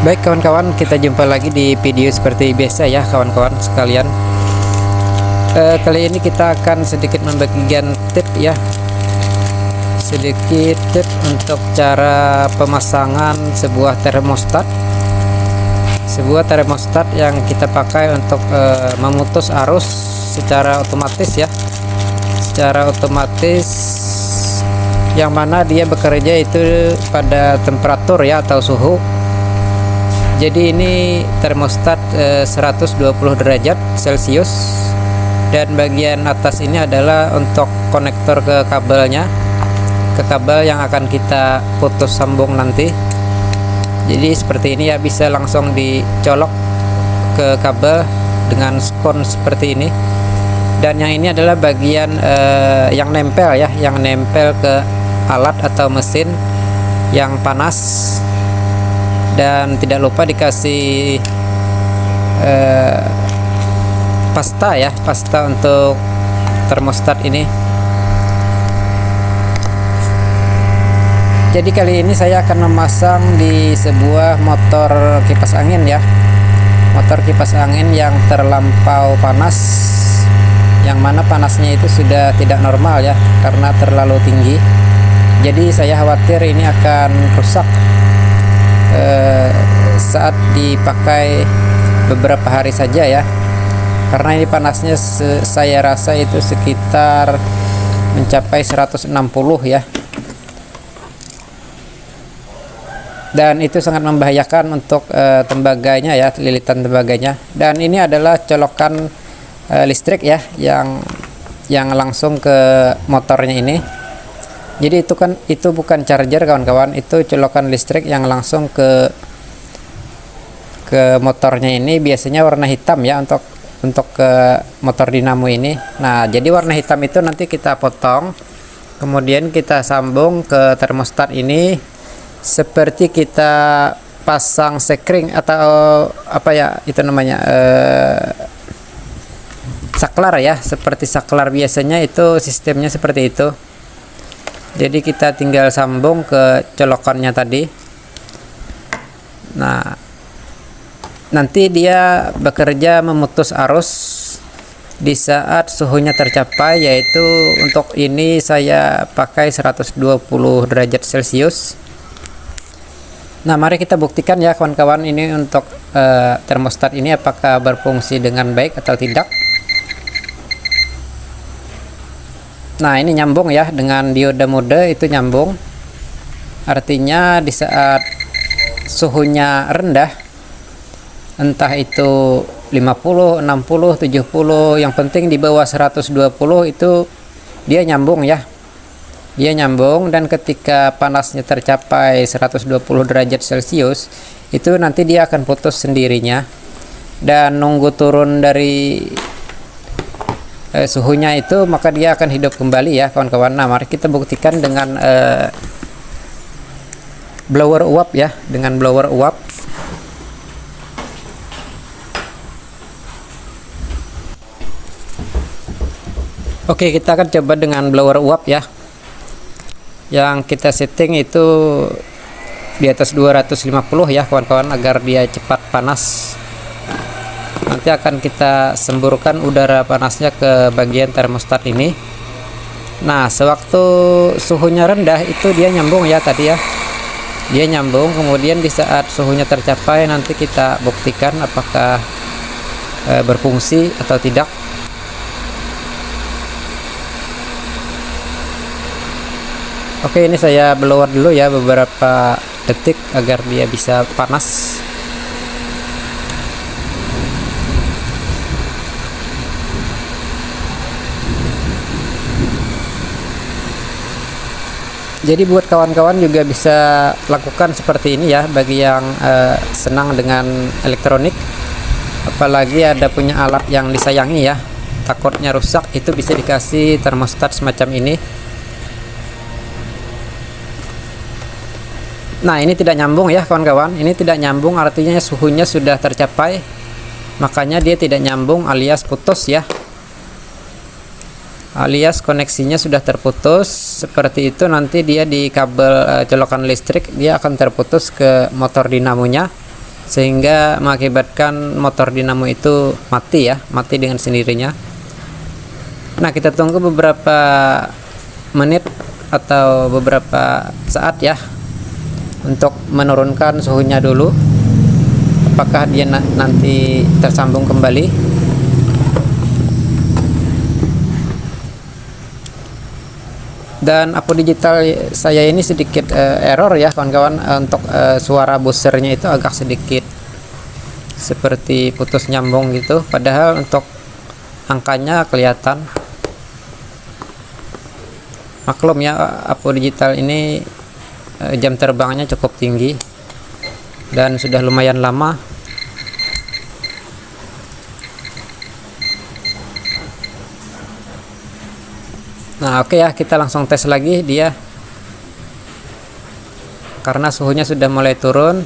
Baik kawan-kawan, kita jumpa lagi di video seperti biasa ya kawan-kawan sekalian. Kali ini kita akan sedikit membagikan tip ya, sedikit tip untuk cara pemasangan sebuah termostat yang kita pakai untuk memutus arus secara otomatis ya, yang mana dia bekerja itu pada temperatur ya atau suhu. Jadi ini termostat 120 derajat Celcius, dan bagian atas ini adalah untuk konektor ke kabelnya, ke kabel yang akan kita putus sambung nanti. Jadi seperti ini ya, bisa langsung dicolok ke kabel dengan skon seperti ini. Dan yang ini adalah bagian yang nempel ya, yang nempel ke alat atau mesin yang panas. Dan tidak lupa dikasih pasta untuk termostat ini. Jadi kali ini saya akan memasang di sebuah motor kipas angin ya, motor kipas angin yang terlampau panas, yang mana panasnya itu sudah tidak normal ya karena terlalu tinggi. Jadi saya khawatir ini akan rusak saat dipakai beberapa hari saja ya, karena ini panasnya saya rasa itu sekitar mencapai 160 ya, dan itu sangat membahayakan untuk tembaganya ya, lilitan tembaganya. Dan ini adalah colokan listrik ya, yang langsung ke motornya ini. Jadi itu bukan charger kawan-kawan, itu colokan listrik yang langsung ke motornya ini. Biasanya warna hitam ya untuk ke motor dinamo ini. Nah, jadi warna hitam itu nanti kita potong, kemudian kita sambung ke termostat ini seperti kita pasang sekring atau apa ya itu namanya, saklar ya, seperti saklar biasanya itu sistemnya seperti itu. Jadi kita tinggal sambung ke colokannya tadi. Nah, nanti dia bekerja memutus arus di saat suhunya tercapai, yaitu untuk ini saya pakai 120 derajat Celcius. Nah, mari kita buktikan ya kawan-kawan, ini untuk termostat ini apakah berfungsi dengan baik atau tidak. Nah, ini nyambung ya dengan diode mode, itu nyambung. Artinya di saat suhunya rendah, entah itu 50, 60, 70, yang penting di bawah 120 itu dia nyambung ya. Dia nyambung, dan ketika panasnya tercapai 120 derajat Celcius, itu nanti dia akan putus sendirinya. Dan nunggu turun dari suhunya itu, maka dia akan hidup kembali ya kawan-kawan. Nah, mari kita buktikan dengan blower uap ya, dengan blower uap. Oke, kita akan coba dengan blower uap ya, yang kita setting itu di atas 250 ya kawan-kawan, agar dia cepat panas. Nanti akan kita semburkan udara panasnya ke bagian termostat ini. Nah, sewaktu suhunya rendah itu dia nyambung ya tadi ya, dia nyambung. Kemudian di saat suhunya tercapai, nanti kita buktikan apakah berfungsi atau tidak. Oke, ini saya blower dulu ya beberapa detik agar dia bisa panas. Jadi buat kawan-kawan juga bisa lakukan seperti ini ya, bagi yang senang dengan elektronik, apalagi ada punya alat yang disayangi ya, takutnya rusak, itu bisa dikasih termostat semacam ini. Nah, ini tidak nyambung ya kawan-kawan, ini tidak nyambung, artinya suhunya sudah tercapai, makanya dia tidak nyambung alias putus ya, alias koneksinya sudah terputus. Seperti itu nanti dia di kabel colokan listrik dia akan terputus ke motor dinamonya. sehingga mengakibatkan motor dinamo itu mati ya, mati dengan sendirinya. Nah, kita tunggu beberapa menit atau beberapa saat ya untuk menurunkan suhunya dulu, apakah dia nanti tersambung kembali. Dan Apo Digital saya ini sedikit error ya kawan-kawan, untuk suara buzzer-nya itu agak sedikit seperti putus nyambung gitu, padahal untuk angkanya kelihatan. Maklum ya, Apo Digital ini jam terbangnya cukup tinggi dan sudah lumayan lama. Nah, oke ya, kita langsung tes lagi dia, karena suhunya sudah mulai turun.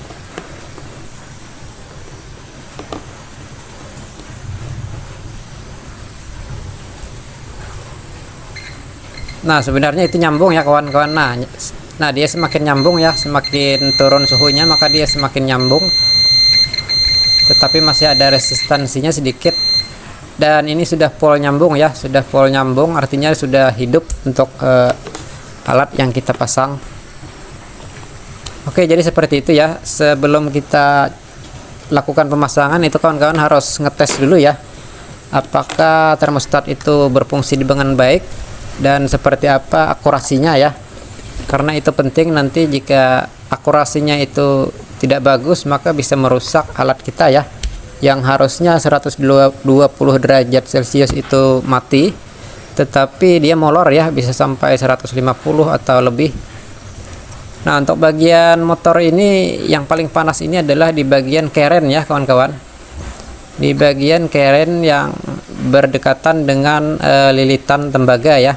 Nah, sebenarnya itu nyambung ya kawan-kawan. Nah, dia semakin nyambung ya, semakin turun suhunya maka dia semakin nyambung, tetapi masih ada resistansinya sedikit. Dan ini sudah full nyambung ya, sudah full nyambung, artinya sudah hidup untuk alat yang kita pasang. Oke, jadi seperti itu ya. Sebelum kita lakukan pemasangan itu kawan-kawan harus ngetes dulu ya, apakah termostat itu berfungsi dengan baik dan seperti apa akurasinya ya, karena itu penting. Nanti jika akurasinya itu tidak bagus maka bisa merusak alat kita ya, yang harusnya 120 derajat Celcius itu mati, tetapi dia molor ya, bisa sampai 150 atau lebih. Nah, untuk bagian motor ini yang paling panas ini adalah di bagian keren ya kawan-kawan, di bagian keren yang berdekatan dengan lilitan tembaga ya.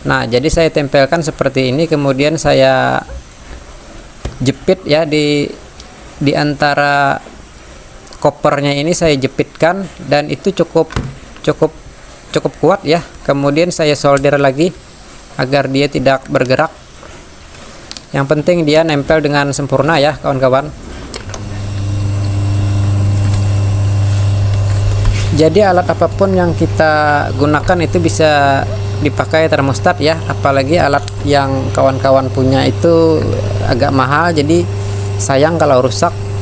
Nah, jadi saya tempelkan seperti ini, kemudian saya jepit ya di antara kopernya ini, saya jepitkan dan itu cukup kuat ya. Kemudian saya solder lagi agar dia tidak bergerak. Yang penting dia nempel dengan sempurna ya kawan-kawan. Jadi alat apapun yang kita gunakan itu bisa dipakai termostat ya, apalagi alat yang kawan-kawan punya itu agak mahal, jadi sayang kalau rusak.